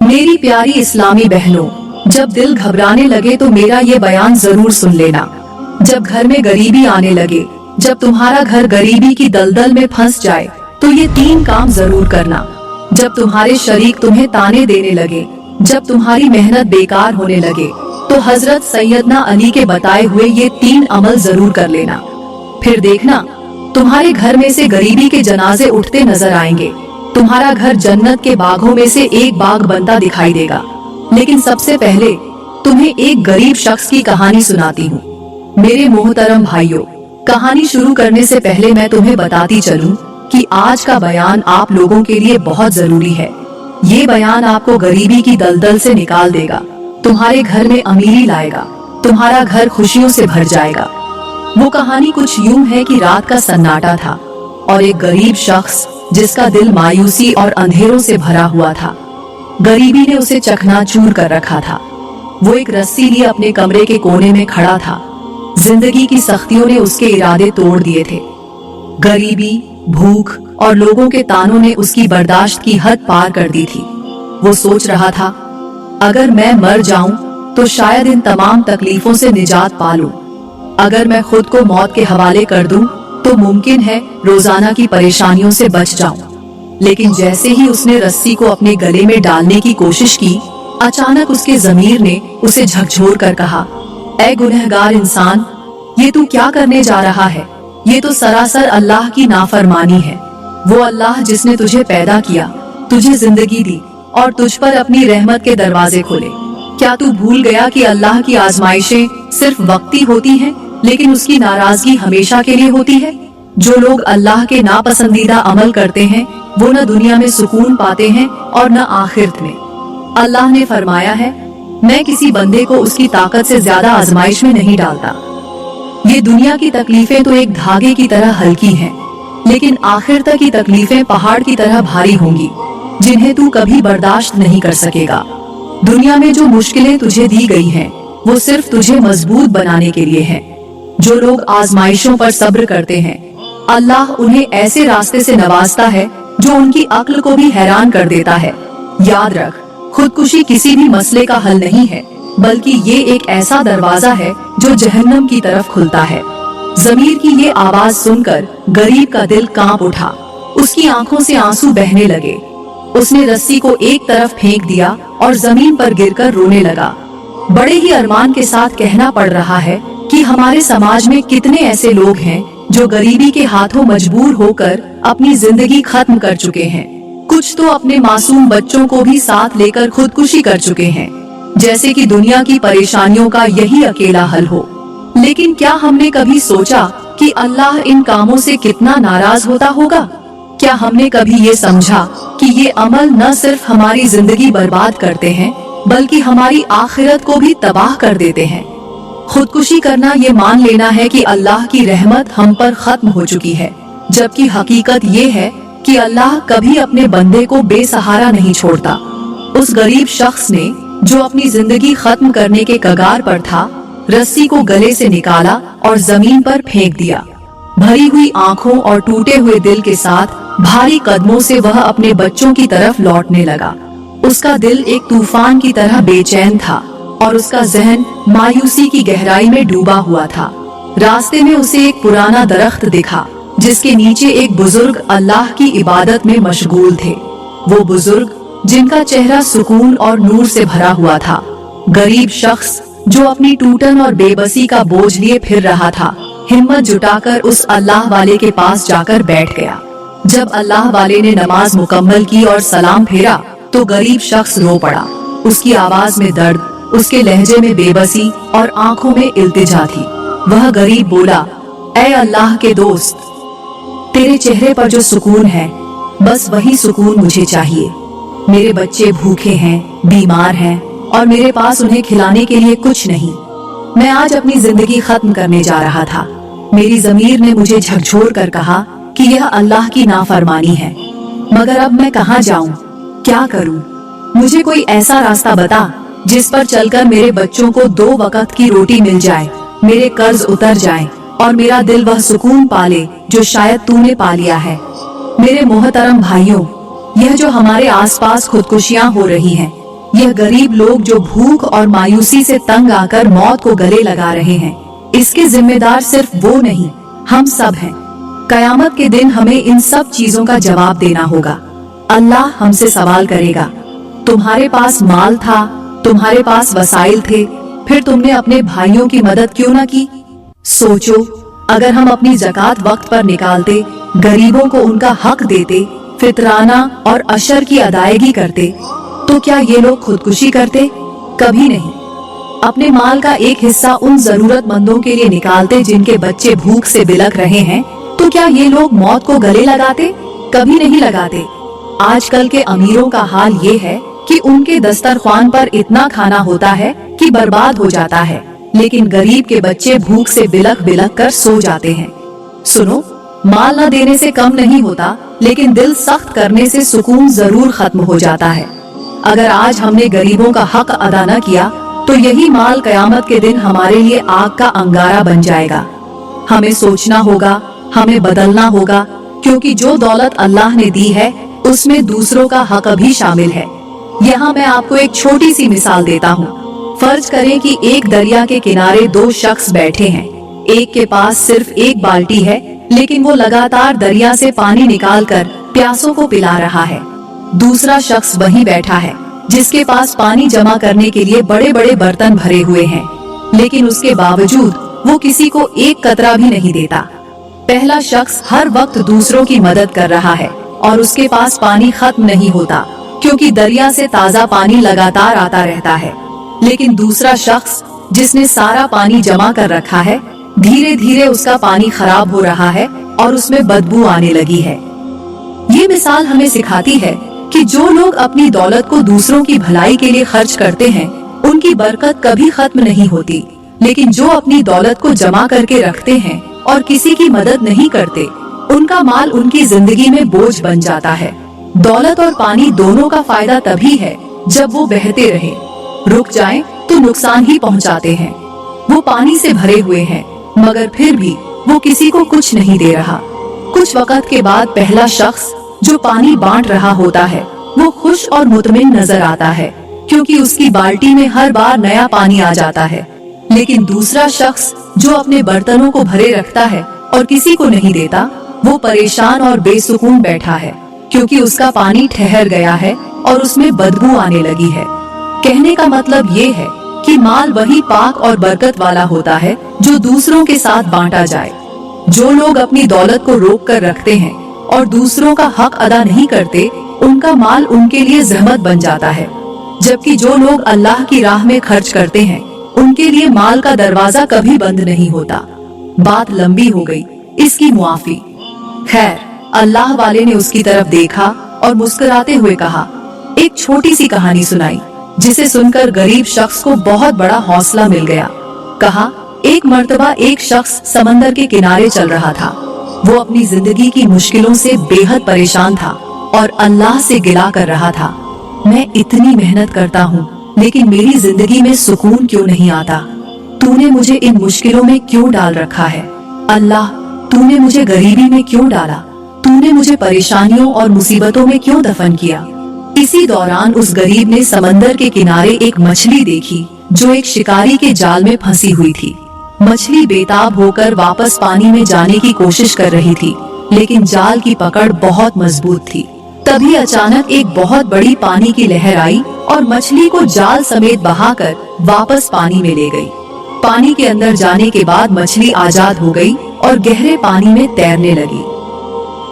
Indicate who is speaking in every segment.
Speaker 1: मेरी प्यारी इस्लामी बहनों, जब दिल घबराने लगे तो मेरा ये बयान जरूर सुन लेना। जब घर में गरीबी आने लगे, जब तुम्हारा घर गरीबी की दलदल में फंस जाए, तो ये 3 काम जरूर करना। जब तुम्हारे शरीक तुम्हें ताने देने लगे, जब तुम्हारी मेहनत बेकार होने लगे, तो हजरत सैयदना अली के बताए हुए ये 3 अमल जरूर कर लेना। फिर देखना, तुम्हारे घर में से गरीबी के जनाजे उठते नजर आएंगे। तुम्हारा घर जन्नत के बागों में से एक बाग बनता दिखाई देगा। लेकिन सबसे पहले तुम्हें एक गरीब शख्स की कहानी सुनाती हूँ। मेरे मोहतरम भाइयों, कहानी शुरू करने से पहले मैं तुम्हें बताती चलूं कि आज का बयान आप लोगों के लिए बहुत जरूरी है। ये बयान आपको गरीबी की दलदल से निकाल देगा, तुम्हारे घर में अमीरी लाएगा, तुम्हारा घर खुशियों से भर जाएगा। वो कहानी कुछ यूं है कि रात का सन्नाटा था और एक गरीब शख्स जिसका दिल मायूसी और अंधेरों से भरा हुआ था। गरीबी ने उसे चकनाचूर कर रखा था। वो एक रस्सी लिए अपने कमरे के कोने में खड़ा था। जिंदगी की सख्तियों ने उसके इरादे तोड़ दिए थे। गरीबी, भूख और लोगों के तानों ने उसकी बर्दाश्त की हद पार कर दी थी। वो सोच रहा था, अगर मैं मर जाऊं तो शायद इन तमाम तकलीफों से निजात पा लूं। अगर मैं खुद को मौत के हवाले कर दूं तो मुमकिन है रोजाना की परेशानियों से बच जाऊं। लेकिन जैसे ही उसने रस्सी को अपने गले में डालने की कोशिश की, अचानक उसके ज़मीर ने उसे झकझोर कर कहा, ऐ गुनहगार इंसान, ये तू क्या करने जा रहा है? ये तो सरासर अल्लाह की नाफरमानी है। वो अल्लाह जिसने तुझे पैदा किया, तुझे जिंदगी दी और तुझ पर अपनी रहमत के दरवाजे खोले। क्या तू भूल गया कि अल्लाह की आजमाइशें सिर्फ वक्ती होती हैं, लेकिन उसकी नाराजगी हमेशा के लिए होती है? जो लोग अल्लाह के नापसंदीदा अमल करते हैं, वो न दुनिया में सुकून पाते हैं और न आखिरत में। अल्लाह ने फरमाया है, मैं किसी बंदे को उसकी ताकत से ज्यादा आजमाइश में नहीं डालता। ये दुनिया की तकलीफें तो एक धागे की तरह हल्की हैं, लेकिन आखिर तक की तकलीफें पहाड़ की तरह भारी होंगी, जिन्हें तू कभी बर्दाश्त नहीं कर सकेगा। दुनिया में जो मुश्किलें तुझे दी गई हैं, वो सिर्फ तुझे मजबूत बनाने के लिए हैं। जो लोग आजमाइशों पर सब्र करते हैं, अल्लाह उन्हें ऐसे रास्ते से नवाजता है जो उनकी अक्ल को भी हैरान कर देता है। याद रख, खुदकुशी किसी भी मसले का हल नहीं है, बल्कि ये एक ऐसा दरवाजा है जो जहन्नम की तरफ खुलता है। ज़मीर की ये आवाज सुनकर गरीब का दिल कांप उठा। उसकी आंखों से आंसू बहने लगे। उसने रस्सी को एक तरफ फेंक दिया और जमीन पर गिरकर रोने लगा। बड़े ही अरमान के साथ कहना पड़ रहा है कि हमारे समाज में कितने ऐसे लोग हैं जो गरीबी के हाथों मजबूर होकर अपनी जिंदगी खत्म कर चुके हैं। कुछ तो अपने मासूम बच्चों को भी साथ लेकर खुदकुशी कर चुके हैं, जैसे कि दुनिया की परेशानियों का यही अकेला हल हो। लेकिन क्या हमने कभी सोचा कि अल्लाह इन कामों से कितना नाराज होता होगा? क्या हमने कभी ये समझा कि ये अमल न सिर्फ हमारी जिंदगी बर्बाद करते हैं, बल्कि हमारी आखिरत को भी तबाह कर देते हैं? खुदकुशी करना ये मान लेना है कि अल्लाह की रहमत हम पर खत्म हो चुकी है, जबकि हकीकत ये है कि अल्लाह कभी अपने बंदे को बेसहारा नहीं छोड़ता। उस गरीब शख्स ने, जो अपनी जिंदगी खत्म करने के कगार पर था, रस्सी को गले से निकाला और जमीन पर फेंक दिया। भरी हुई आंखों और टूटे हुए दिल के साथ भारी कदमों से वह अपने बच्चों की तरफ लौटने लगा। उसका दिल एक तूफान की तरह बेचैन था और उसका जहन मायूसी की गहराई में डूबा हुआ था। रास्ते में उसे एक पुराना दरख्त दिखा, जिसके नीचे एक बुजुर्ग अल्लाह की इबादत में मशगूल थे। वो बुजुर्ग, जिनका चेहरा सुकून और नूर से भरा हुआ था। गरीब शख्स जो अपनी टूटन और बेबसी का बोझ लिए फिर रहा था, हिम्मत जुटाकर उस अल्लाह वाले के पास जाकर बैठ गया। जब अल्लाह वाले ने नमाज मुकम्मल की और सलाम फेरा, तो गरीब शख्स रो पड़ा। उसकी आवाज में दर्द, उसके लहजे में बेबसी और आंखों में इल्तिजा थी। वह गरीब बोला, ऐ अल्लाह के दोस्त, तेरे चेहरे पर जो सुकून है, बस वही सुकून मुझे चाहिए। मेरे बच्चे भूखे हैं, बीमार हैं और मेरे पास उन्हें खिलाने के लिए कुछ नहीं। मैं आज अपनी जिंदगी खत्म करने जा रहा था। मेरी ज़मीर ने मुझे झकझोर कर कहा कि यह अल्लाह की नाफरमानी है। मगर अब मैं कहाँ जाऊं? क्या करूं? मुझे कोई ऐसा रास्ता बता जिस पर चलकर मेरे बच्चों को 2 वक्त की रोटी मिल जाए, मेरे कर्ज उतर जाएं और मेरा दिल वह सुकून पाले जो शायद तूने पा लिया है। मेरे मोहतरम भाइयों, यह जो हमारे आसपास खुदकुशियां हो रही हैं, यह गरीब लोग जो भूख और मायूसी से तंग आकर मौत को गले लगा रहे हैं, इसके जिम्मेदार सिर्फ वो नहीं, हम सब हैं। कयामत के दिन हमें इन सब चीजों का जवाब देना होगा। अल्लाह हमसे सवाल करेगा, तुम्हारे पास माल था, तुम्हारे पास वसाइल थे, फिर तुमने अपने भाइयों की मदद क्यों न की? सोचो, अगर हम अपनी ज़कात वक्त पर निकालते, गरीबों को उनका हक देते, फितराना और अशर की अदायगी करते, तो क्या ये लोग खुदकुशी करते? कभी नहीं। अपने माल का एक हिस्सा उन जरूरतमंदों के लिए निकालते जिनके बच्चे भूख से बिलख रहे हैं, तो क्या ये लोग मौत को गले लगाते? कभी नहीं लगाते। आजकल के अमीरों का हाल ये है कि उनके दस्तरख्वान पर इतना खाना होता है कि बर्बाद हो जाता है, लेकिन गरीब के बच्चे भूख से बिलख बिलख कर सो जाते हैं। सुनो, माल न देने से कम नहीं होता, लेकिन दिल सख्त करने से सुकून जरूर खत्म हो जाता है। अगर आज हमने गरीबों का हक अदा न किया, तो यही माल कयामत के दिन हमारे लिए आग का अंगारा बन जाएगा। हमें सोचना होगा, हमें बदलना होगा, क्योंकि जो दौलत अल्लाह ने दी है उसमें दूसरों का हक भी शामिल है। यहाँ मैं आपको एक छोटी सी मिसाल देता हूँ। फर्ज करें कि एक दरिया के किनारे दो शख्स बैठे हैं। एक के पास सिर्फ एक बाल्टी है, लेकिन वो लगातार दरिया से पानी निकालकर प्यासों को पिला रहा है। दूसरा शख्स वहीं बैठा है, जिसके पास पानी जमा करने के लिए बड़े बड़े बर्तन भरे हुए हैं, लेकिन उसके बावजूद वो किसी को एक कतरा भी नहीं देता। पहला शख्स हर वक्त दूसरों की मदद कर रहा है और उसके पास पानी खत्म नहीं होता, क्योंकि दरिया से ताज़ा पानी लगातार आता रहता है। लेकिन दूसरा शख्स जिसने सारा पानी जमा कर रखा है, धीरे धीरे उसका पानी खराब हो रहा है और उसमें बदबू आने लगी है। ये मिसाल हमें सिखाती है कि जो लोग अपनी दौलत को दूसरों की भलाई के लिए खर्च करते हैं, उनकी बरकत कभी खत्म नहीं होती। लेकिन जो अपनी दौलत को जमा करके रखते हैं और किसी की मदद नहीं करते, उनका माल उनकी जिंदगी में बोझ बन जाता है। दौलत और पानी दोनों का फायदा तभी है जब वो बहते रहे। रुक जाएं तो नुकसान ही पहुंचाते हैं। वो पानी से भरे हुए हैं, मगर फिर भी वो किसी को कुछ नहीं दे रहा। कुछ वक्त के बाद पहला शख्स जो पानी बांट रहा होता है, वो खुश और मुतमिन नजर आता है, क्योंकि उसकी बाल्टी में हर बार नया पानी आ जाता है। लेकिन दूसरा शख्स जो अपने बर्तनों को भरे रखता है और किसी को नहीं देता, वो परेशान और बेसुकून बैठा है, क्योंकि उसका पानी ठहर गया है और उसमें बदबू आने लगी है। कहने का मतलब ये है कि माल वही पाक और बरकत वाला होता है जो दूसरों के साथ बांटा जाए। जो लोग अपनी दौलत को रोक कर रखते हैं और दूसरों का हक अदा नहीं करते, उनका माल उनके लिए जहमत बन जाता है। जबकि जो लोग अल्लाह की राह में खर्च करते हैं, उनके लिए माल का दरवाजा कभी बंद नहीं होता। बात लंबी हो गई, इसकी मुआफी। खैर, अल्लाह वाले ने उसकी तरफ देखा और मुस्कुराते हुए कहा, एक छोटी सी कहानी सुनाई, जिसे सुनकर गरीब शख्स को बहुत बड़ा हौसला मिल गया। कहा, एक मर्तबा एक शख्स समंदर के किनारे चल रहा था। वो अपनी जिंदगी की मुश्किलों से बेहद परेशान था और अल्लाह से गिला कर रहा था, मैं इतनी मेहनत करता हूँ, लेकिन मेरी जिंदगी में सुकून क्यों नहीं आता? तूने मुझे इन मुश्किलों में क्यों डाल रखा है? अल्लाह, तूने मुझे गरीबी में क्यों डाला? तूने मुझे परेशानियों और मुसीबतों में क्यों दफन किया? इसी दौरान उस गरीब ने समंदर के किनारे एक मछली देखी, जो एक शिकारी के जाल में फंसी हुई थी। मछली बेताब होकर वापस पानी में जाने की कोशिश कर रही थी, लेकिन जाल की पकड़ बहुत मजबूत थी। तभी अचानक एक बहुत बड़ी पानी की लहर आई और मछली को जाल समेत बहाकर वापस पानी में ले गई। पानी के अंदर जाने के बाद मछली आजाद हो गई और गहरे पानी में तैरने लगी।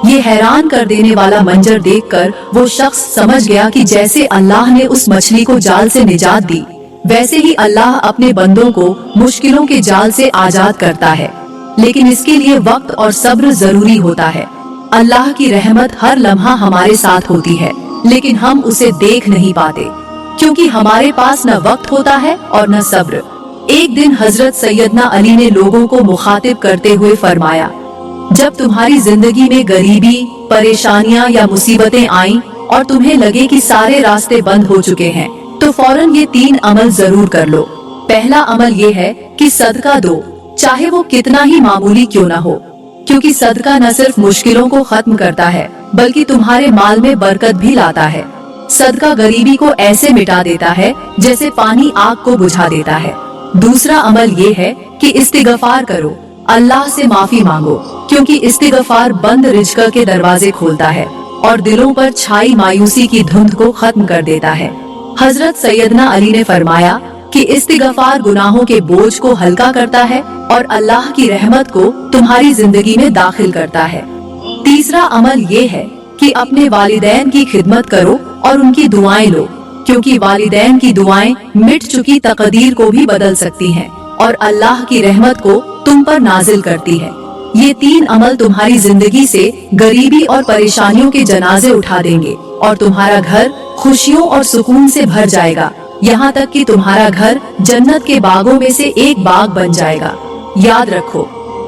Speaker 1: ये हैरान कर देने वाला मंजर देखकर वो शख्स समझ गया कि जैसे अल्लाह ने उस मछली को जाल से निजात दी, वैसे ही अल्लाह अपने बंदों को मुश्किलों के जाल से आजाद करता है। लेकिन इसके लिए वक्त और सब्र जरूरी होता है। अल्लाह की रहमत हर लम्हा हमारे साथ होती है, लेकिन हम उसे देख नहीं पाते, क्योंकि हमारे पास न वक्त होता है और न सब्र। एक दिन हजरत सैयदना अली ने लोगों को मुखातिब करते हुए फरमाया, जब तुम्हारी जिंदगी में गरीबी, परेशानियां या मुसीबतें आईं और तुम्हें लगे कि सारे रास्ते बंद हो चुके हैं, तो फौरन ये 3 अमल जरूर कर लो। पहला अमल ये है कि सदका दो, चाहे वो कितना ही मामूली क्यों ना हो, क्योंकि सदका न सिर्फ मुश्किलों को खत्म करता है, बल्कि तुम्हारे माल में बरकत भी लाता है। सदका गरीबी को ऐसे मिटा देता है जैसे पानी आग को बुझा देता है। दूसरा अमल ये है कि इस्तिगफार करो, अल्लाह से माफी मांगो, क्योंकि इस्तिगफार बंद रिज़्क के दरवाजे खोलता है और दिलों पर छाई मायूसी की धुंध को खत्म कर देता है। हजरत सैयदना अली ने फरमाया कि इस्तिगफार गुनाहों के बोझ को हल्का करता है और अल्लाह की रहमत को तुम्हारी जिंदगी में दाखिल करता है। तीसरा अमल ये है कि अपने वालिदैन की खिदमत करो और उनकी दुआएं लो, क्योंकि वालिदैन की दुआएं मिट चुकी तकदीर को भी बदल सकती हैं और अल्लाह की रहमत को तुम पर नाजिल करती है। ये 3 अमल तुम्हारी जिंदगी से गरीबी और परेशानियों के जनाजे उठा देंगे और तुम्हारा घर खुशियों और सुकून से भर जाएगा, यहाँ तक कि तुम्हारा घर जन्नत के बागों में से एक बाग बन जाएगा। याद रखो,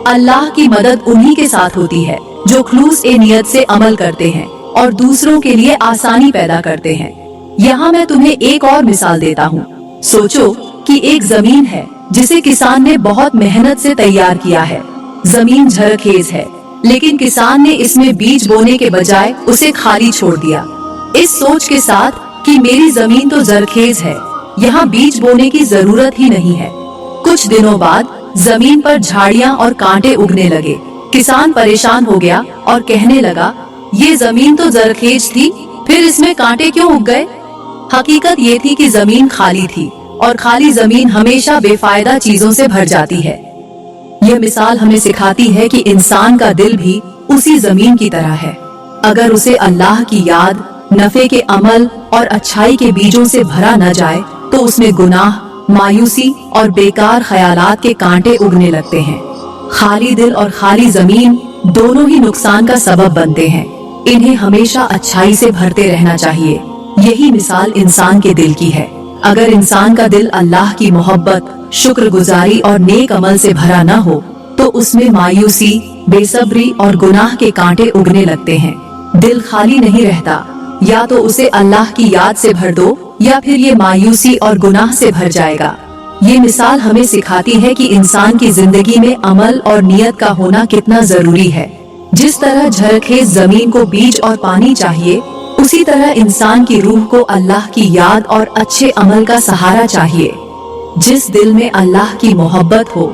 Speaker 1: अल्लाह की मदद उन्हीं के साथ होती है जो खुलूस ए नियत से अमल करते हैं और दूसरों के लिए आसानी पैदा करते हैं। यहाँ मैं तुम्हें एक और मिसाल देता हूँ। सोचो कि एक जमीन है जिसे किसान ने बहुत मेहनत से तैयार किया है। जमीन झरखेज है, लेकिन किसान ने इसमें बीज बोने के बजाय उसे खाली छोड़ दिया, इस सोच के साथ कि मेरी जमीन तो जरखेज है, यहाँ बीज बोने की जरूरत ही नहीं है। कुछ दिनों बाद जमीन पर झाड़ियाँ और कांटे उगने लगे। किसान परेशान हो गया और कहने लगा, ये जमीन तो जरखेज थी, फिर इसमें कांटे क्यों उग गए? हकीकत ये थी कि जमीन खाली थी और खाली जमीन हमेशा बेफायदा चीजों से भर जाती है। यह मिसाल हमें सिखाती है कि इंसान का दिल भी उसी जमीन की तरह है। अगर उसे अल्लाह की याद, नफे के अमल और अच्छाई के बीजों से भरा न जाए तो उसमें गुनाह, मायूसी और बेकार ख्यालात के कांटे उगने लगते हैं। खाली दिल और खाली जमीन दोनों ही नुकसान का सबब बनते हैं। इन्हें हमेशा अच्छाई से भरते रहना चाहिए। यही मिसाल इंसान के दिल की है। अगर इंसान का दिल अल्लाह की मोहब्बत, शुक्रगुजारी और नेक अमल से भरा न हो तो उसमें मायूसी, बेसब्री और गुनाह के कांटे उगने लगते हैं। दिल खाली नहीं रहता, या तो उसे अल्लाह की याद से भर दो या फिर ये मायूसी और गुनाह से भर जाएगा। ये मिसाल हमें सिखाती है कि इंसान की जिंदगी में अमल और नियत का होना कितना जरूरी है। जिस तरह झरखेज जमीन को बीज और पानी चाहिए, उसी तरह इंसान की रूह को अल्लाह की याद और अच्छे अमल का सहारा चाहिए। जिस दिल में अल्लाह की मोहब्बत हो